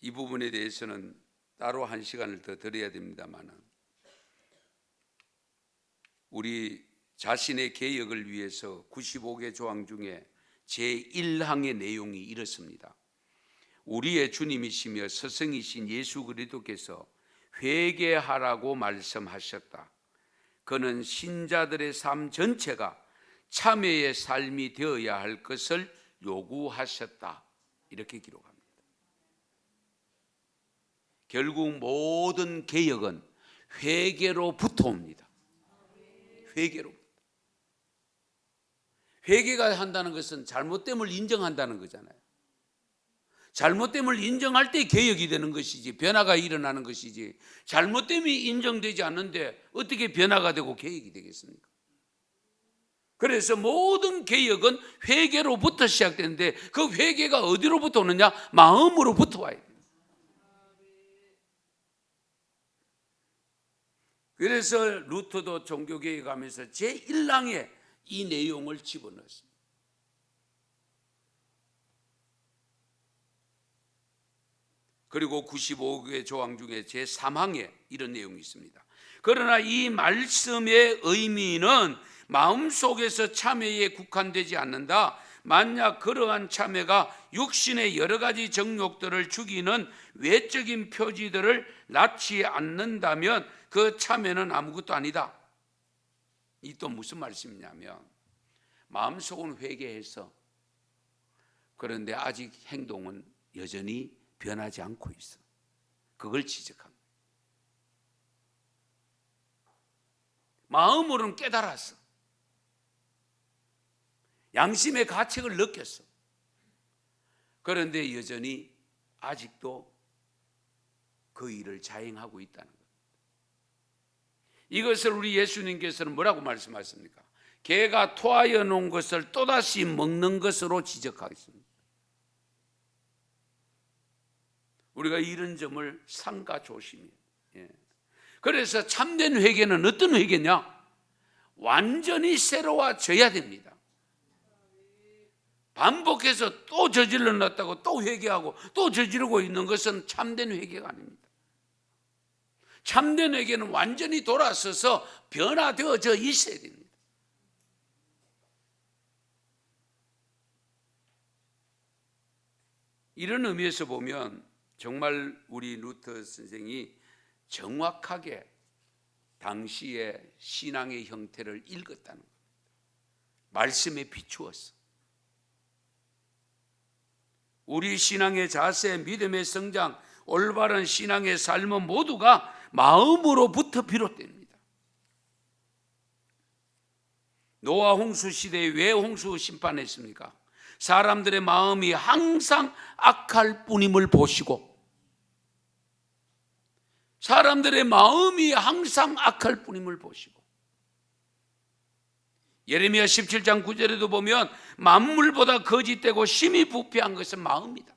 이 부분에 대해서는 따로 한 시간을 더 드려야 됩니다만, 우리 자신의 개혁을 위해서 95개 조항 중에 제1항의 내용이 이렇습니다. 우리의 주님이시며 스승이신 예수 그리스도께서 회개하라고 말씀하셨다. 그는 신자들의 삶 전체가 참회의 삶이 되어야 할 것을 요구하셨다. 이렇게 기록합니다. 결국 모든 개혁은 회개로부터 옵니다. 회개로부터. 회개가 한다는 것은 잘못됨을 인정한다는 거잖아요. 잘못됨을 인정할 때 개혁이 되는 것이지, 변화가 일어나는 것이지, 잘못됨이 인정되지 않는데 어떻게 변화가 되고 개혁이 되겠습니까? 그래서 모든 개혁은 회개로부터 시작되는데 그 회개가 어디로부터 오느냐? 마음으로부터 와야 돼요. 그래서 루터도 종교개혁하면서 제1항에 이 내용을 집어넣었습니다. 그리고 95개 조항 중에 제3항에 이런 내용이 있습니다. 그러나 이 말씀의 의미는 마음속에서 참회에 국한되지 않는다. 만약 그러한 참회가 육신의 여러 가지 정욕들을 죽이는 외적인 표지들을 낳지 않는다면 그 참회는 아무것도 아니다. 이 또 무슨 말씀이냐면, 마음속은 회개해서 그런데 아직 행동은 여전히 변하지 않고 있어. 그걸 지적합니다. 마음으로는 깨달았어. 양심의 가책을 느꼈어. 그런데 여전히 아직도 그 일을 자행하고 있다는 것. 이것을 우리 예수님께서는 뭐라고 말씀하십니까? 개가 토하여 놓은 것을 또다시 먹는 것으로 지적하겠습니다. 우리가 이런 점을 삼가 조심해요. 그래서 참된 회개는 어떤 회개냐? 완전히 새로워져야 됩니다. 반복해서 또 저질러 놨다고 또 회개하고 또 저지르고 있는 것은 참된 회개가 아닙니다. 참된에게는 완전히 돌아서서 변화되어져 있어야 됩니다. 이런 의미에서 보면 정말 우리 루터 선생이 정확하게 당시의 신앙의 형태를 읽었다는 겁니다. 말씀에 비추었어. 우리 신앙의 자세, 믿음의 성장, 올바른 신앙의 삶은 모두가 마음으로부터 비롯됩니다. 노아 홍수 시대에 왜 홍수 심판했습니까? 사람들의 마음이 항상 악할 뿐임을 보시고, 사람들의 마음이 항상 악할 뿐임을 보시고, 예레미야 17장 9절에도 보면 만물보다 거짓되고 심히 부패한 것은 마음이다.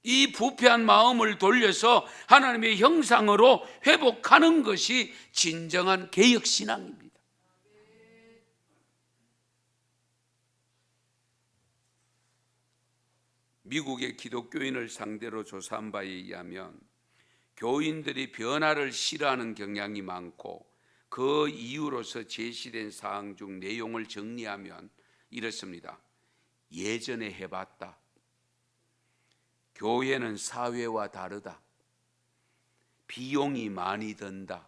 이 부패한 마음을 돌려서 하나님의 형상으로 회복하는 것이 진정한 개혁신앙입니다. 미국의 기독교인을 상대로 조사한 바에 의하면 교인들이 변화를 싫어하는 경향이 많고, 그 이유로서 제시된 사항 중 내용을 정리하면 이렇습니다. 예전에 해봤다. 교회는 사회와 다르다. 비용이 많이 든다.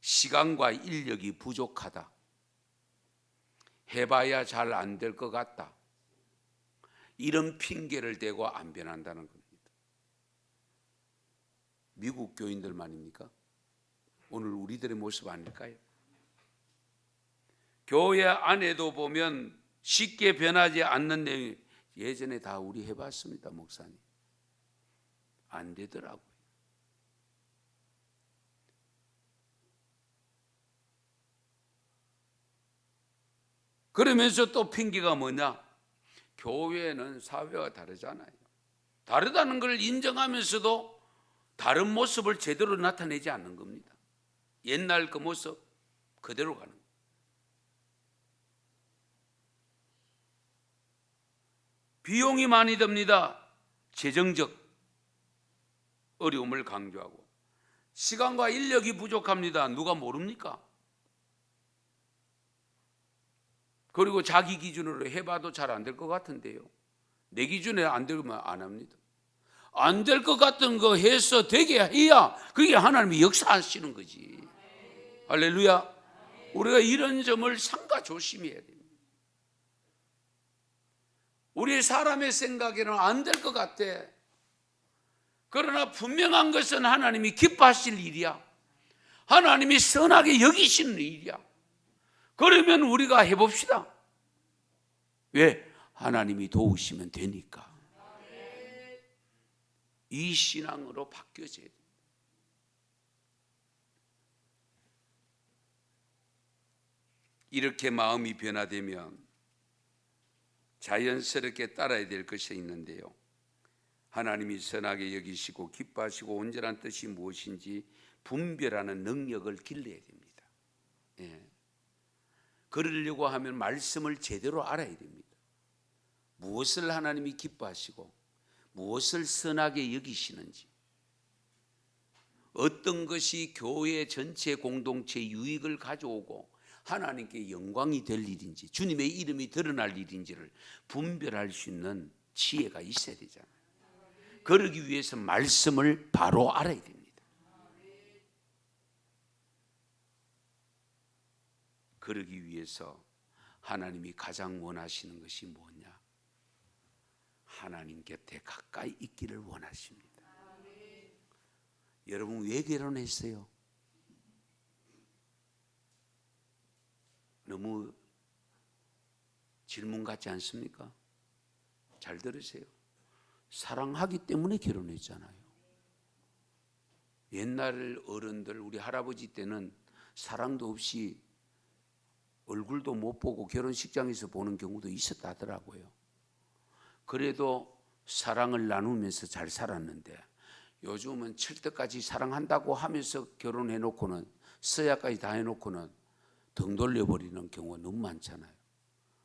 시간과 인력이 부족하다. 해봐야 잘 안 될 것 같다. 이런 핑계를 대고 안 변한다는 겁니다. 미국 교인들만입니까? 오늘 우리들의 모습 아닐까요? 교회 안에도 보면 쉽게 변하지 않는 내용이 예전에 다 우리 해봤습니다, 목사님. 안 되더라고요. 그러면서 또 핑계가 뭐냐? 교회는 사회와 다르잖아요. 다르다는 걸 인정하면서도 다른 모습을 제대로 나타내지 않는 겁니다. 옛날 그 모습 그대로 가는 거예요. 비용이 많이 듭니다. 재정적 어려움을 강조하고, 시간과 인력이 부족합니다. 누가 모릅니까? 그리고 자기 기준으로 해봐도 잘 안 될 것 같은데요. 내 기준에 안 되면 안 합니다. 안 될 것 같은 거 해서 되게 해야 그게 하나님이 역사하시는 거지. 할렐루야. 우리가 이런 점을 삼가 조심해야 됩니다. 우리 사람의 생각에는 안 될 것 같아. 그러나 분명한 것은 하나님이 기뻐하실 일이야. 하나님이 선하게 여기시는 일이야. 그러면 우리가 해봅시다. 왜? 하나님이 도우시면 되니까. 이 신앙으로 바뀌어져야 됩니다. 이렇게 마음이 변화되면 자연스럽게 따라야 될 것이 있는데요. 하나님이 선하게 여기시고 기뻐하시고 온전한 뜻이 무엇인지 분별하는 능력을 길러야 됩니다. 예. 그러려고 하면 말씀을 제대로 알아야 됩니다. 무엇을 하나님이 기뻐하시고 무엇을 선하게 여기시는지, 어떤 것이 교회 전체 공동체 유익을 가져오고 하나님께 영광이 될 일인지, 주님의 이름이 드러날 일인지를 분별할 수 있는 지혜가 있어야 되잖아요. 그러기 위해서 말씀을 바로 알아야 됩니다. 그러기 위해서 하나님이 가장 원하시는 것이 뭐냐? 하나님 곁에 가까이 있기를 원하십니다. 여러분 왜 결혼했어요? 너무 질문 같지 않습니까? 잘 들으세요. 사랑하기 때문에 결혼했잖아요. 옛날 어른들, 우리 할아버지 때는 사랑도 없이 얼굴도 못 보고 결혼식장에서 보는 경우도 있었다더라고요. 그래도 사랑을 나누면서 잘 살았는데, 요즘은 철떡까지 사랑한다고 하면서 결혼해놓고는, 서약까지 다 해놓고는 등 돌려버리는 경우가 너무 많잖아요.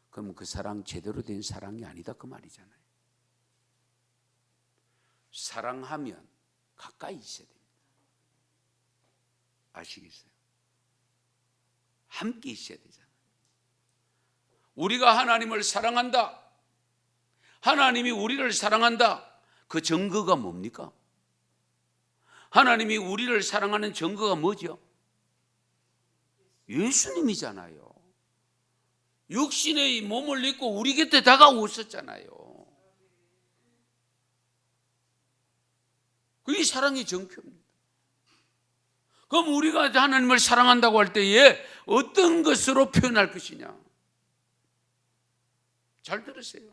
그러면 그 사랑 제대로 된 사랑이 아니다 그 말이잖아요. 사랑하면 가까이 있어야 됩니다. 아시겠어요? 함께 있어야 되잖아요. 우리가 하나님을 사랑한다, 하나님이 우리를 사랑한다, 그 증거가 뭡니까? 하나님이 우리를 사랑하는 증거가 뭐죠? 예수님이잖아요. 육신의 몸을 입고 우리 곁에 다가오셨잖아요. 그게 사랑의 정표입니다. 그럼 우리가 하나님을 사랑한다고 할 때에 어떤 것으로 표현할 것이냐? 잘 들으세요.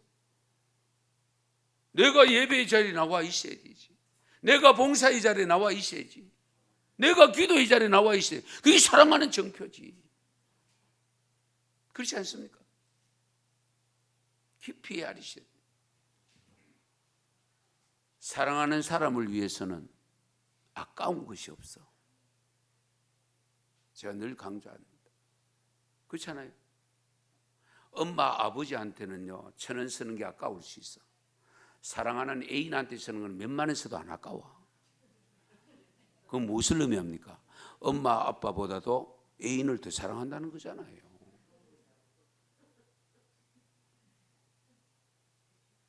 내가 예배의 자리에 나와 있어야 되지. 내가 봉사의 자리에 나와 있어야지. 내가 기도의 자리에 나와 있어야지. 그게 사랑하는 정표지. 그렇지 않습니까? 깊이 헤아리셔야 돼요. 사랑하는 사람을 위해서는 아까운 것이 없어. 제가 늘 강조합니다. 그렇잖아요. 엄마 아버지한테는요 1,000원 쓰는 게 아까울 수 있어. 사랑하는 애인한테 쓰는 건 몇만 원 써도 안 아까워. 그건 무엇을 의미합니까? 엄마 아빠보다도 애인을 더 사랑한다는 거잖아요.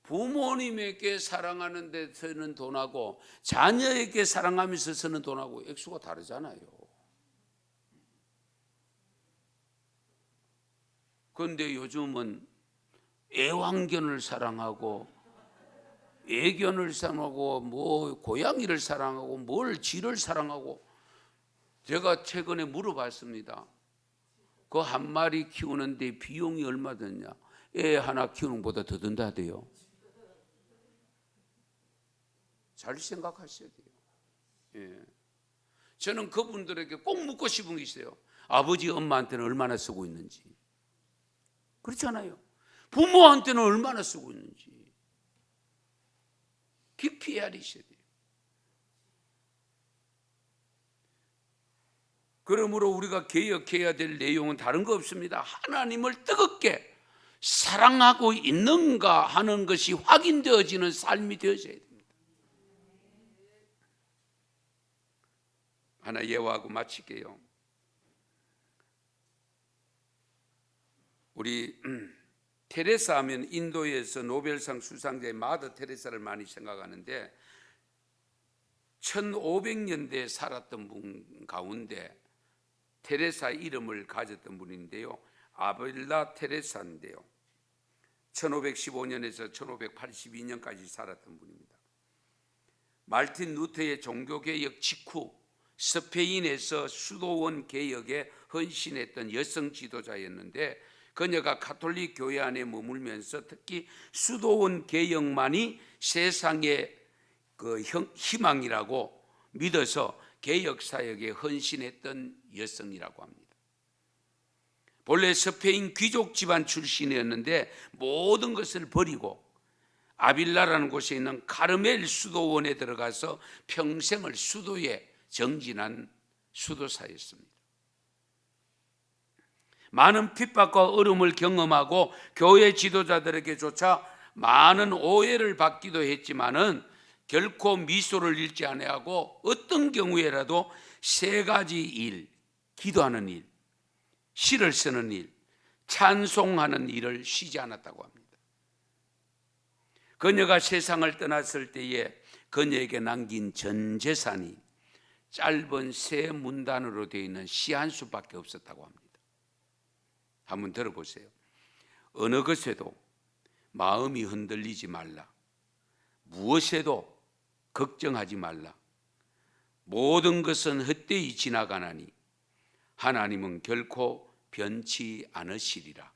부모님에게 사랑하는 데 쓰는 돈하고 자녀에게 사랑하면서 쓰는 돈하고 액수가 다르잖아요. 그런데 요즘은 애완견을 사랑하고 애견을 사랑하고 뭐 고양이를 사랑하고 뭘 쥐를 사랑하고. 제가 최근에 물어봤습니다. 그 한 마리 키우는데 비용이 얼마 드냐? 애 하나 키우는 것보다 더 든다 하대요. 잘 생각하셔야 돼요. 예. 저는 그분들에게 꼭 묻고 싶은 게 있어요. 아버지 엄마한테는 얼마나 쓰고 있는지. 그렇잖아요. 부모한테는 얼마나 쓰고 있는지 깊이 헤아리셔야 돼요. 그러므로 우리가 개혁해야 될 내용은 다른 거 없습니다. 하나님을 뜨겁게 사랑하고 있는가 하는 것이 확인되어지는 삶이 되어져야 됩니다. 하나 예화하고 마칠게요. 우리 테레사 하면 인도에서 노벨상 수상자의 마더 테레사를 많이 생각하는데 1500년대에 살았던 분 가운데 테레사 이름을 가졌던 분인데요. 아빌라 테레사인데요. 1515년에서 1582년까지 살았던 분입니다. 말틴 루터의 종교개혁 직후 스페인에서 수도원 개혁에 헌신했던 여성 지도자였는데 그녀가 가톨릭 교회 안에 머물면서 특히 수도원 개혁만이 세상의 희망이라고 믿어서 개혁 사역에 헌신했던 여성이라고 합니다. 본래 스페인 귀족 집안 출신이었는데 모든 것을 버리고 아빌라라는 곳에 있는 카르멜 수도원에 들어가서 평생을 수도에 정진한 수도사였습니다. 많은 핍박과 어려움을 경험하고 교회 지도자들에게조차 많은 오해를 받기도 했지만은 결코 미소를 잃지 아니하고 어떤 경우에라도 3가지 일, 기도하는 일, 시를 쓰는 일, 찬송하는 일을 쉬지 않았다고 합니다. 그녀가 세상을 떠났을 때에 그녀에게 남긴 전 재산이 짧은 3문단으로 되어 있는 시 한 수밖에 없었다고 합니다. 한번 들어보세요. 어느 것에도 마음이 흔들리지 말라. 무엇에도 걱정하지 말라. 모든 것은 헛되이 지나가나니 하나님은 결코 변치 않으시리라.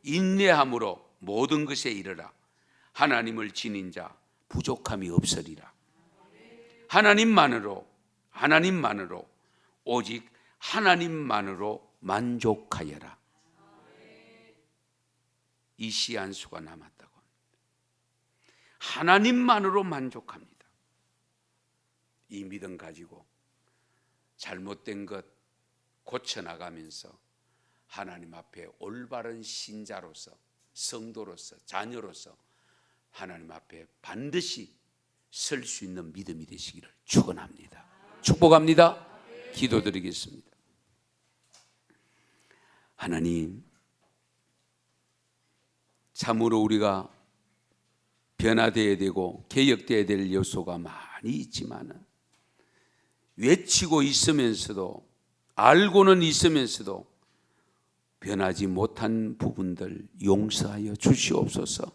인내함으로 모든 것에 이르라. 하나님을 지닌 자 부족함이 없으리라. 하나님만으로 오직 하나님만으로 만족하여라. 이 시 한 수가 남았다고 합니다. 하나님만으로 만족합니다. 이 믿음 가지고 잘못된 것 고쳐나가면서 하나님 앞에 올바른 신자로서, 성도로서, 자녀로서 하나님 앞에 반드시 설 수 있는 믿음이 되시기를 축원합니다. 축복합니다. 기도드리겠습니다. 하나님, 참으로 우리가 변화되어야 되고 개혁되어야 될 요소가 많이 있지만 외치고 있으면서도 알고는 있으면서도 변하지 못한 부분들 용서하여 주시옵소서.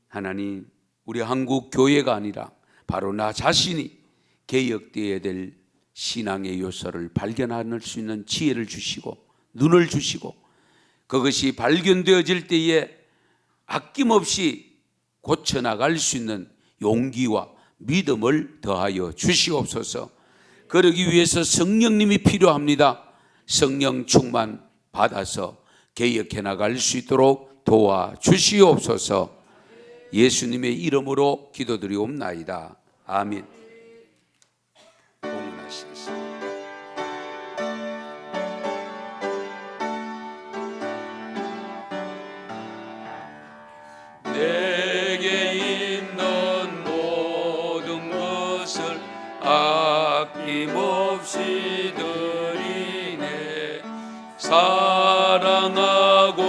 하나님, 우리 한국 교회가 아니라 바로 나 자신이 개혁되어야 될 신앙의 요소를 발견할 수 있는 지혜를 주시고 눈을 주시고 그것이 발견되어질 때에 아낌없이 고쳐나갈 수 있는 용기와 믿음을 더하여 주시옵소서. 그러기 위해서 성령님이 필요합니다. 성령 충만 받아서 개혁해 나갈 수 있도록 도와주시옵소서. 예수님의 이름으로 기도드리옵나이다. 아멘. 공헌하시겠습니다. 내게 있는 모든 것을 아낌없이 드리네. 사랑하고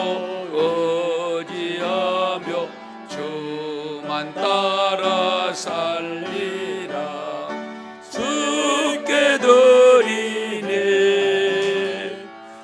의지하며 주만 따라 살려